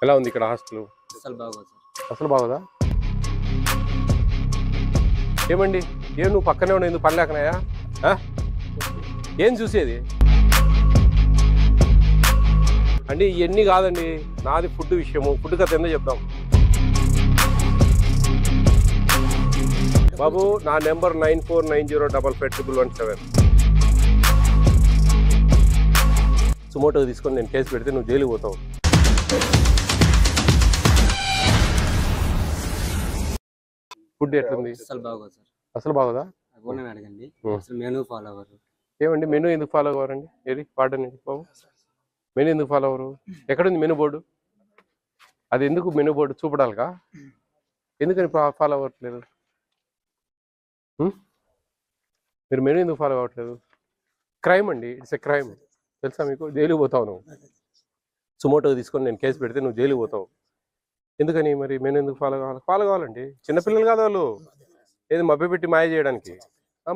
ఎలా ఉంది ఇక్కడ హాస్టల్? అసలు బాగోదు సార్. అసలు బాగోదా? ఏమండి ఏం నువ్వు పక్కనే ఉన్నావు, ఎందుకు పని లేకనాయా? ఏం చూసేది అండి? ఇవన్నీ కాదండి, నాది ఫుడ్ విషయము. ఫుడ్ కథ ఏందో చెప్దాం బాబు. నా నెంబర్ 9490555117. సుమోటో తీసుకొని నేను కేసు పెడితే నువ్వు జైలుకి పోతావు. ఫుడ్ ఎట్లుంది? అసలు బాగోదు సార్. అసలు బాగోదా? అడగండి. అసలు మెనూ ఫాలో అవ్వరు. ఏమండి మెనూ ఎందుకు ఫాలో అవ్వరండి? ఏది వాడని బాబు, మెనూ ఎందుకు ఫాలో అవ్వరు? ఎక్కడుంది మెనూ బోర్డు? అది ఎందుకు మెనూ బోర్డు చూపడాలిగా? ఎందుకని ఫాలో అవ్వట్లేదు? మీరు మెనూ ఎందుకు ఫాలో అవ్వట్లేదు? క్రైమ్ అండి, ఇట్స్ ఎ క్రైమ్. తెలుసా మీకు? జైలుకి పోతావు నువ్వు. సుమోటో తీసుకొని నేను కేసు పెడితే నువ్వు జైలుకి పోతావు. ఎందుకని మరి మెనూ ఎందుకు ఫాలో కావాలి? ఫాలో కావాలండి. చిన్నపిల్లలు కాదు వాళ్ళు, ఏది మభ్యపెట్టి మాయ చేయడానికి.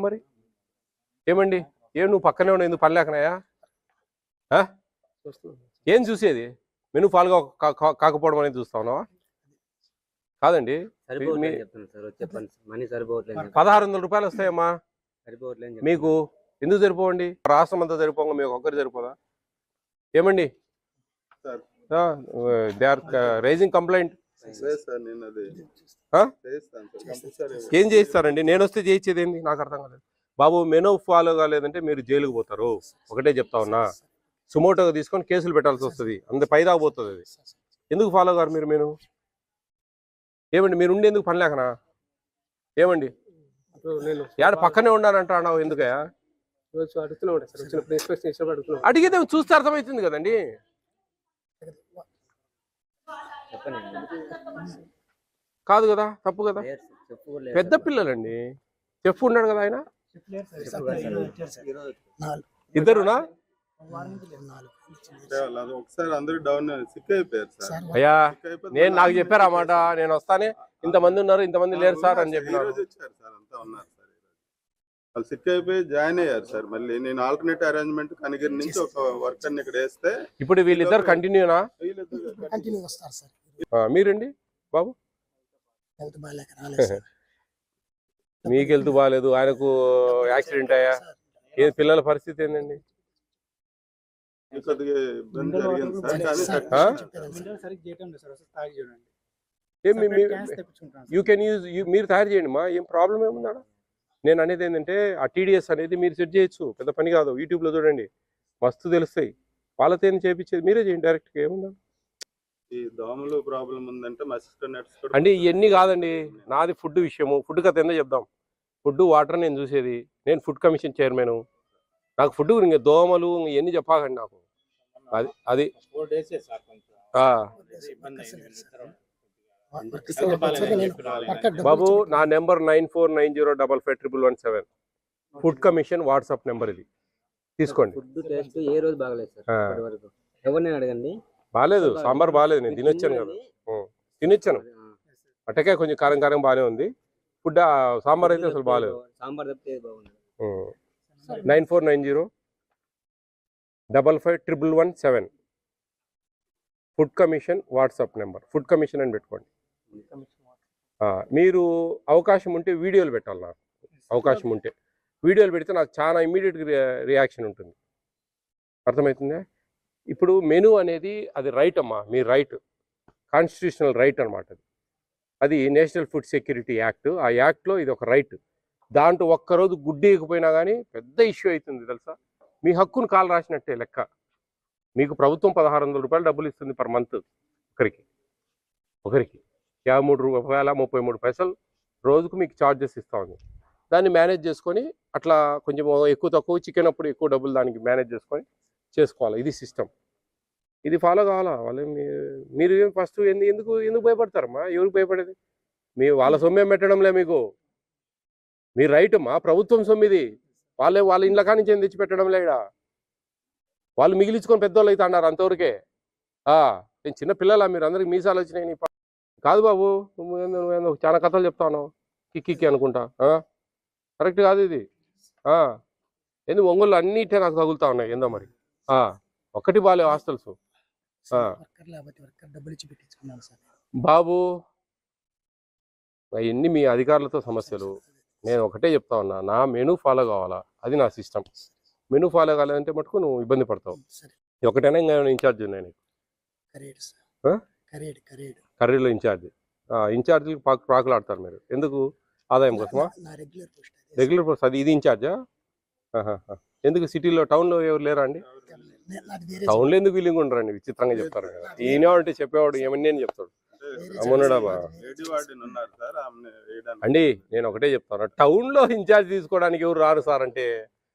మరి ఏమండి ఏం నువ్వు పక్కనే ఉన్నావు, ఎందుకు పని లేకనాయా? ఏం చూసేది? మెనూ ఫాలో కాకపోవడం అనేది చూస్తా ఉన్నావా? కాదండి, 1600 రూపాయలు వస్తాయమ్మా మీకు. ఎందుకు సరిపోవండి? రాష్ట్రం అంతా సరిపోగా మీకు ఒక్కరు సరిపోదా? ఏమండి దే ఆర్ రైజింగ్ కంప్లైంట్. ఏం చేయిస్తారండి? నేను వస్తే చేయించేది ఏంటి? నాకు అర్థం కాలేదు బాబు. మెనూ ఫాలో కాలేదంటే మీరు జైలుకు పోతారు. ఒకటే చెప్తా ఉన్నా, సుమోటోగా తీసుకొని కేసులు పెట్టాల్సి వస్తుంది. అంత పైదాకా పోతుంది అది. ఎందుకు ఫాలో కారు మీరు మెనూ? ఏమండి మీరు ఉండి ఎందుకు పని లేకనా? ఏమండి నేను యాడ పక్కనే ఉన్నానంటా అన్నావు ఎందుకయా? అడిగితే చూస్తే అర్థమవుతుంది కదండి. కాదు కదా, తప్పు కదా. పెద్ద పిల్లలండి. చెఫ్ ఉన్నాడు కదా ఆయన. ఇద్దరునా? అయ్యా నేను నాకు చెప్పారు ఆ మాట. నేను వస్తానే ఇంతమంది ఉన్నారు, ఇంతమంది లేరు సార్ అని చెప్పినారు. వాళ్ళు సిక్ అయిపోయి జాయిన్ అయ్యారు సార్. మళ్ళీ నేను ఆల్టర్నేట్ అరేంజ్మెంట్ కనిగిరి నుంచి ఒక వర్కర్ని ఇక్కడ వేస్తే ఇప్పుడు వీళ్ళిద్దరు కంటిన్యూనా? మీరండి బాబు? మీకు హెల్త్ బాగాలేదు, ఆయనకు యాక్సిడెంట్ అయ్యా. ఏ పిల్లల పరిస్థితి ఏంటండి? యూ కెన్ యూజ్, మీరు తయారు చేయండి మా, ఏం ప్రాబ్లం ఏముందా? నేను అనేది ఏంటంటే ఆ టీడీఎస్ అనేది మీరు సెట్ చేయొచ్చు, పెద్ద పని కాదు. యూట్యూబ్లో చూడండి, మస్తు తెలుస్తాయి. వాళ్ళతో చేయించేది మీరే చేయండి డైరెక్ట్గా, ఏముందా? ఈ దోమలు ప్రాబ్లం ఉందంటే అండి ఇవన్నీ కాదండి, నాది ఫుడ్ విషయము. ఫుడ్ కథ ఏందో చెప్దాం. ఫుడ్ వాటర్ నేను చూసేది. నేను ఫుడ్ కమిషన్ చైర్మన్. నాకు ఫుడ్ ఇంకా దోమలు ఇవన్నీ చెప్పాకండి నాకు. అది బాబు. నా number 9490555117. Food commission WhatsApp number ఇది, తీసుకోండి. ఏ రోజు బాగలేదు సార్ వరకు. ఎవరిని అడగండి. బాగాలేదు, సాంబార్ బాగాలేదు. నేను తినొచ్చాను కదా, తినొచ్చాను. అట్టకాయ కొంచెం కారం కారం బాగానే ఉంది. ఫుడ్ సాంబార్ అయితే అసలు బాగాలేదు. 9490555117 food commission WhatsApp number. Food commission అని పెట్టుకోండి. మీరు అవకాశం ఉంటే వీడియోలు పెట్టాలి. నాకు అవకాశం ఉంటే వీడియోలు పెడితే నాకు చాలా ఇమ్మీడియట్గా రియాక్షన్ ఉంటుంది. అర్థమవుతుందా? ఇప్పుడు మెనూ అనేది అది రైట్ అమ్మా, మీ రైట్, కాన్స్టిట్యూషనల్ రైట్ అనమాట. అది నేషనల్ ఫుడ్ సెక్యూరిటీ యాక్ట్. ఆ యాక్ట్లో ఇది ఒక రైట్. దాంట్లో ఒక్కరోజు గుడ్డేయకపోయినా కానీ పెద్ద ఇష్యూ అవుతుంది తెలుసా. మీ హక్కును కాలు రాసినట్టే లెక్క. మీకు ప్రభుత్వం 1600 రూపాయలు డబ్బులు ఇస్తుంది పర్ మంత్. ఒకరికి 53 రూపాయల 33 పైసలు రోజుకు మీకు ఛార్జెస్ ఇస్తా ఉంది. దాన్ని మేనేజ్ చేసుకొని అట్లా కొంచెం ఎక్కువ తక్కువ చికెన్ అప్పుడు ఎక్కువ డబ్బులు దానికి మేనేజ్ చేసుకొని చేసుకోవాలి. ఇది సిస్టమ్. ఇది ఫాలో కావాలా? వాళ్ళు మీరు ఫస్ట్ ఎందుకు భయపడతారమ్మా? ఎవరికి భయపడేది? వాళ్ళ సొమ్మేం పెట్టడంలే మీకు. మీ రైట్ అమ్మా, ప్రభుత్వం సొమ్మిది. వాళ్ళ ఇండ్ల కానించి ఏం తెచ్చి పెట్టడం లేడా? వాళ్ళు మిగిలించుకొని పెద్దోళ్ళు అయితే అన్నారు అంతవరకే. నేను చిన్న పిల్లలా? మీరు అందరికి మీసాలు వచ్చినాయి కాదు బాబు. నువ్వు చాలా కథలు చెప్తాను కిక్కి అనుకుంటా. కరెక్ట్ కాదు ఇది. ఎందుకు ఒంగోళ్ళు అన్నిటే నాకు తగులుతా ఉన్నాయి ఏందో మరి. ఒక్కటి బాగాలేవు హాస్టల్స్. వర్కర్ లేకపోతే వర్కర్ డబ్బులు ఇచ్చి పెట్టించుకున్నాను సార్. బాబు అవన్నీ మీ అధికారులతో సమస్యలు. నేను ఒకటే చెప్తా ఉన్నా, నా మెనూ ఫాలో కావాలా, అది నా సిస్టమ్. మెనూ ఫాలో కాలేదంటే మటుకు నువ్వు ఇబ్బంది పడతావు. సరే ఒకటైనా ఇంకా ఇన్ఛార్జ్ ఉన్నాయి నీకు. కరేడ్ సార్. ఆ? కరేడ్ కర్రీలో ఇన్ఛార్జ్. ఇన్ఛార్జీలు ప్రాకులాడతారు మీరు ఎందుకు? ఆదాయం కోసమా? నా రెగ్యులర్ పోస్ట్ అదే. రెగ్యులర్ పోస్ట్ అది, ఇది ఇన్ఛార్జా? ఎందుకు సిటీలో టౌన్లో ఎవరు లేరా అండి? నాది వేరే టౌన్లో ఎందుకు వీలింగ్ ఉండరండి? విచిత్రంగా చెప్తారు కదా. ఈయన అంటే చెప్పేవాడు ఏమన్నీ అని చెప్తాడు. అమ్మున్నాడా లేడీ వార్డెన్ ఉన్నారు సార్, ఆమె వేయడానికి. అండి నేను ఒకటే చెప్తాను, టౌన్లో ఇన్ఛార్జ్ తీసుకోవడానికి ఎవరు రారు సార్ అంటే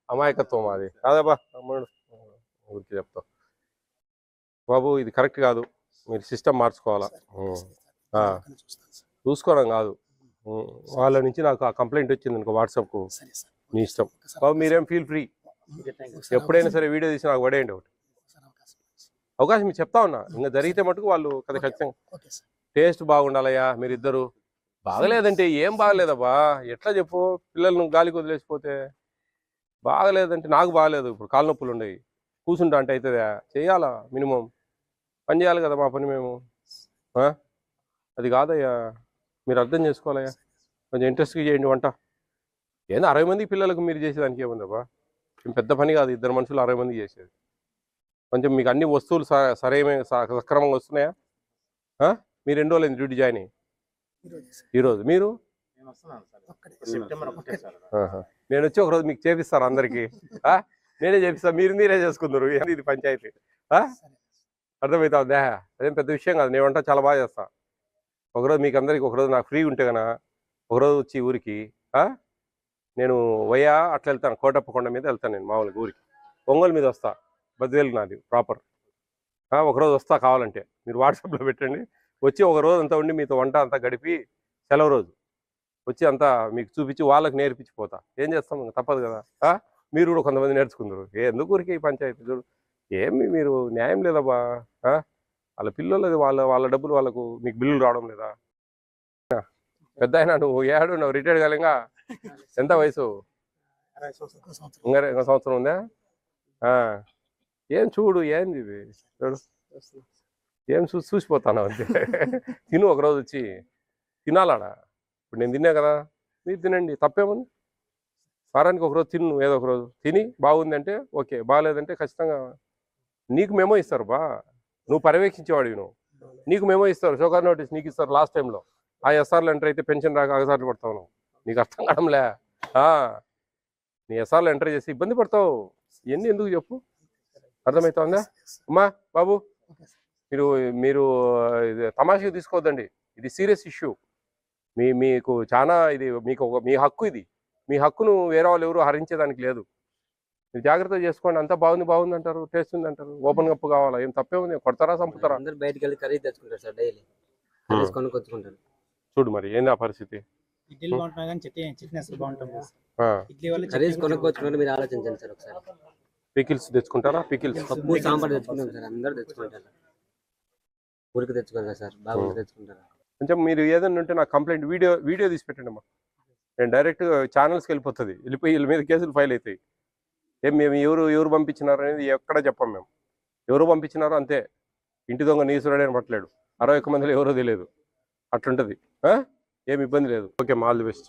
అమాయకత్వం అది కాదబ్బా. అమ్ముడు ఊరికి చెప్తావు బాబు, ఇది కరెక్ట్ కాదు. మీరు సిస్టమ్ మార్చుకోవాలా. చూస్తాను సార్. చూసుకోవడం కాదు, వాళ్ళ నుంచి నాకు ఆ కంప్లైంట్ వచ్చింది అనుకో వాట్సాప్కు, సరే సార్. మీ ఇష్టం బాబు. మీరేం ఫీల్ ఫ్రీ, ఎప్పుడైనా సరే వీడియో తీసి నాకు పడేయండి ఒకటి. అవకాశం మీరు చెప్తా ఉన్నా, ఇంకా జరిగితే మటుకు వాళ్ళు కదా ఖచ్చితంగా. Okay sir. టేస్ట్ బాగుండాలయ్యా మీరిద్దరు. బాగలేదంటే ఏం బాగలేదబ్బా, ఎట్లా చెప్పు? పిల్లలను గాలికి వదిలేసిపోతే బాగలేదంటే నాకు బాగలేదు, ఇప్పుడు కాళ్ళ నొప్పులు ఉండేవి, కూర్చుంటా అంటే అవుతుందా? చేయాలా, మినిమం పని చేయాలి కదా మా పని మేము. అది కాదయ్యా, మీరు అర్థం చేసుకోవాలయ్యా. కొంచెం ఇంట్రెస్ట్గా చేయండి వంట. ఏందో 60 మంది పిల్లలకు మీరు చేసేదానికి ఏముందబ్బా, ఏం పెద్ద పని కాదు. 2 మనుషులు 60 మంది చేసేది. కొంచెం మీకు అన్ని వస్తువులు సరైన సక్రమంగా వస్తున్నాయా? మీరు ఎన్ని రోజులు డ్యూటీ జాయిన్ అయ్యి? ఈరోజు మీరు నేను వచ్చి ఒకరోజు మీకు చేపిస్తాను అందరికి. నేనే చేపిస్తాను, మీరే చేసుకుందరు. ఇది పంచాయతీ. అర్థమవుతుందా? అదేం పెద్ద విషయం కాదు. నేను వంట చాలా బాగా చేస్తా. ఒకరోజు మీకు అందరికి, ఒకరోజు నాకు ఫ్రీ ఉంటే కన్నా ఒకరోజు వచ్చి ఊరికి నేను వయ్యా అట్లా వెళ్తాను. కోటప్పకొండ మీద వెళ్తాను నేను మామూలుగా ఊరికి. ఒంగోలు మీద వస్తా, బద్వేలు నాది ప్రాపర్. ఒకరోజు వస్తా, కావాలంటే మీరు వాట్సాప్లో పెట్టండి. వచ్చి ఒకరోజు అంతా ఉండి మీతో వంట అంతా గడిపి సెలవు రోజు వచ్చి అంతా మీకు చూపించి వాళ్ళకి నేర్పించిపోతా. ఏం చేస్తాం, తప్పదు కదా. మీరు కూడా కొంతమంది నేర్చుకుందరు. ఎందుకు ఊరికి ఈ పంచాయతీ చూడు, ఏమి మీరు న్యాయం లేదబ్బా. వాళ్ళ పిల్లలు వాళ్ళ డబ్బులు వాళ్ళకు, మీకు బిల్లులు రావడం లేదా? పెద్ద అయినా నువ్వు ఏడు, నువ్వు రిటైర్డ్ కాలేగా. ఎంత వయసు? ఇంకా సంవత్సరం ఉందా? ఏం చూడు, ఏంది ఇది చూడు, ఏం చూసిపోతాను అంతే. తిను ఒకరోజు వచ్చి తినాలాడా. ఇప్పుడు నేను తిన్నా కదా, మీరు తినండి, తప్పేముంది. వారానికి ఒకరోజు తిను, ఏదో ఒకరోజు తిని బాగుంది అంటే ఓకే, బాగాలేదంటే ఖచ్చితంగా నీకు మెమో ఇస్తారు బా. నువ్వు పర్యవేక్షించేవాడివి, నీకు మెమో ఇస్తారు, షోకార్ నోటీస్ నీకు ఇస్తారు. లాస్ట్ టైంలో ఆ ఎస్ఆర్లు ఎంటర్ అయితే పెన్షన్ రాక అగసాట్లు పడతావు నువ్వు. నీకు అర్థం కావడంలే. నీ ఎస్ఆర్లు ఎంటర్ చేసి ఇబ్బంది పడతావు. ఇవన్నీ ఎందుకు చెప్పు, అర్థమవుతుందా? అమ్మా బాబు, మీరు తమాషగా తీసుకోవద్దండి, ఇది సీరియస్ ఇష్యూ. మీకు చాలా ఇది, మీ హక్కు ఇది. మీ హక్కును వేరే వాళ్ళు ఎవరు హరించేదానికి లేదు. మీరు జాగ్రత్త చేసుకోండి. అంతా బాగుంది అంటారు, టేస్ట్ ఉంది అంటారు, ఓపెన్ కప్పు కావాలా, ఏం తప్పే ఉంది? కొడతారా, చంపుతారా? అందరూ బయటికి వెళ్ళి కర్రీ తెచ్చుకుంటారు సార్, డైలీ కొనుక్కొచ్చుకుంటారు. చూడు మరి ఏంది ఆ పరిస్థితి. ఇడ్లీ బాగుంటుంది కానీ చట్నీ అసలు బాగుంటుంది. ఇడ్లీ వల్ల కర్రీస్ కొనుక్కొచ్చుకుంటారు. మీరు ఆలోచించండి సార్ ఒకసారి. పికిల్స్ తెచ్చుకుంటారా? పికిల్స్, పప్పు సాంబార్ తెచ్చుకుంటాం సార్, అందరు తెచ్చుకుంటారు. ఊరికి తెచ్చుకుంటారు సార్, బాగా తెచ్చుకుంటారు. కొంచెం మీరు ఏదైనా ఉంటే నాకు కంప్లైంట్ వీడియో తీసి పెట్టండి అమ్మా. నేను డైరెక్ట్ ఛానల్స్కి వెళ్ళిపోతుంది, వెళ్ళిపోయి వీళ్ళ మీద కేసులు ఫైల్ అవుతాయి. మేము ఎవరు పంపించినారు అనేది ఎక్కడ చెప్పాం మేము. ఎవరు పంపించినారో అంతే. ఇంటి దొంగ నీసురాడే అని పట్టలేడు. 61 మందిలో ఎవరో తెలియదు. అట్లుంటుంది. ఏమి ఇబ్బంది లేదు. Okay, all the best.